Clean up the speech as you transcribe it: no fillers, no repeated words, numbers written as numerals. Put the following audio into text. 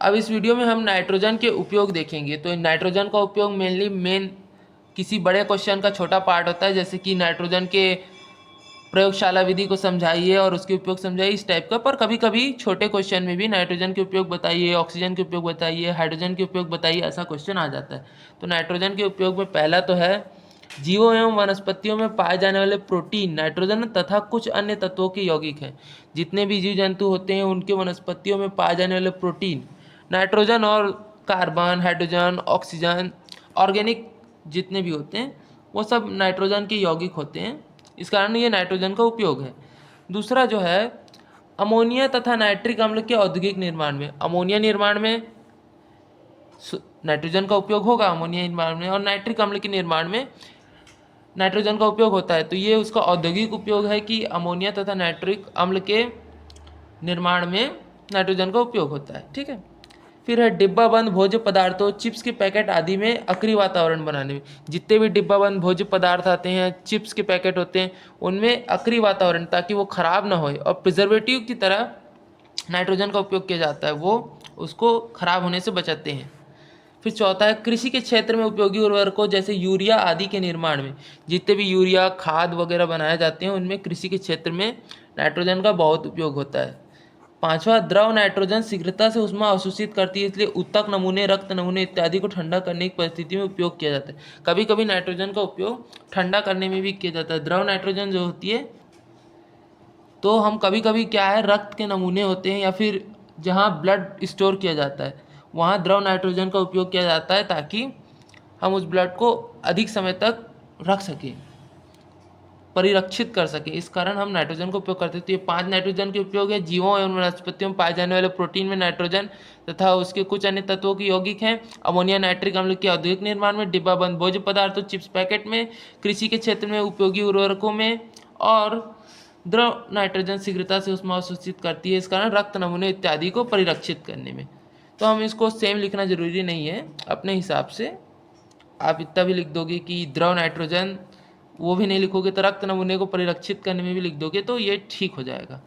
अब इस वीडियो में हम नाइट्रोजन के उपयोग देखेंगे। तो नाइट्रोजन का उपयोग मेन किसी बड़े क्वेश्चन का छोटा पार्ट होता है, जैसे कि नाइट्रोजन के प्रयोगशाला विधि को समझाइए और उसके उपयोग समझाइए, इस टाइप का। पर कभी कभी छोटे क्वेश्चन में भी नाइट्रोजन के उपयोग बताइए, ऑक्सीजन के उपयोग बताइए, हाइड्रोजन के उपयोग बताइए, ऐसा क्वेश्चन आ जाता है। तो नाइट्रोजन के उपयोग में पहला तो है, जीवों एवं वनस्पतियों में पाए जाने वाले प्रोटीन नाइट्रोजन तथा कुछ अन्य तत्वों के यौगिक हैं। जितने भी जीव जंतु होते हैं उनके वनस्पतियों में पाए जाने वाले प्रोटीन नाइट्रोजन और कार्बन, हाइड्रोजन, ऑक्सीजन, ऑर्गेनिक जितने भी होते हैं वो सब नाइट्रोजन के यौगिक होते हैं। इस कारण ये नाइट्रोजन का उपयोग है। दूसरा जो है, अमोनिया तथा नाइट्रिक अम्ल के औद्योगिक निर्माण में, अमोनिया निर्माण में नाइट्रोजन का उपयोग होगा, अमोनिया निर्माण में, और नाइट्रिक अम्ल के निर्माण में नाइट्रोजन का उपयोग होता है। तो ये उसका औद्योगिक उपयोग है कि अमोनिया तथा नाइट्रिक अम्ल के निर्माण में नाइट्रोजन का उपयोग होता है। ठीक है। फिर है डिब्बाबंद भोज्य पदार्थों, चिप्स के पैकेट आदि में अक्रिय वातावरण बनाने में। जितने भी डिब्बाबंद भोज्य पदार्थ आते हैं, चिप्स के पैकेट होते हैं, उनमें अक्रिय वातावरण, ताकि वो खराब ना हो, और प्रिजर्वेटिव की तरह नाइट्रोजन का उपयोग किया जाता है, वो उसको खराब होने से बचाते हैं। फिर चौथा है, कृषि के क्षेत्र में उपयोगी उर्वरकों जैसे यूरिया आदि के निर्माण में। जितने भी यूरिया खाद वगैरह बनाए जाते हैं उनमें कृषि के क्षेत्र में नाइट्रोजन का बहुत उपयोग होता है। पांचवा, द्रव नाइट्रोजन शीघ्रता से ऊष्मा अवशोषित करती है, इसलिए ऊतक नमूने, रक्त नमूने इत्यादि को ठंडा करने की परिस्थिति में उपयोग किया जाता है। कभी कभी नाइट्रोजन का उपयोग ठंडा करने में भी किया जाता है। द्रव नाइट्रोजन जो होती है, तो हम कभी कभी क्या है, रक्त के नमूने होते हैं या फिर जहाँ ब्लड स्टोर किया जाता है वहाँ द्रव नाइट्रोजन का उपयोग किया जाता है, ताकि हम उस ब्लड को अधिक समय तक रख सकें, परिरक्षित कर सके। इस कारण हम नाइट्रोजन का उपयोग करते हैं। तो ये 5 नाइट्रोजन के उपयोग है। जीवों एवं वनस्पतियों में पाए जाने वाले प्रोटीन में नाइट्रोजन तथा उसके कुछ अन्य तत्वों के यौगिक हैं। अमोनिया नाइट्रिक अम्ल के औद्योगिक निर्माण में, डिब्बाबंद भोज्य पदार्थों, चिप्स पैकेट में, कृषि के क्षेत्र में उपयोगी उर्वरकों में, और द्रव नाइट्रोजन शीघ्रता से ऊष्मा अवशोषित करती है, इस कारण रक्त नमूने इत्यादि को परिरक्षित करने में। तो हम इसको सेम लिखना जरूरी नहीं है, अपने हिसाब से आप इतना भी लिख दोगे कि द्रव नाइट्रोजन, वो भी नहीं लिखोगे तो रक्त नमूने को परिरक्षित करने में भी लिख दोगे, तो ये ठीक हो जाएगा।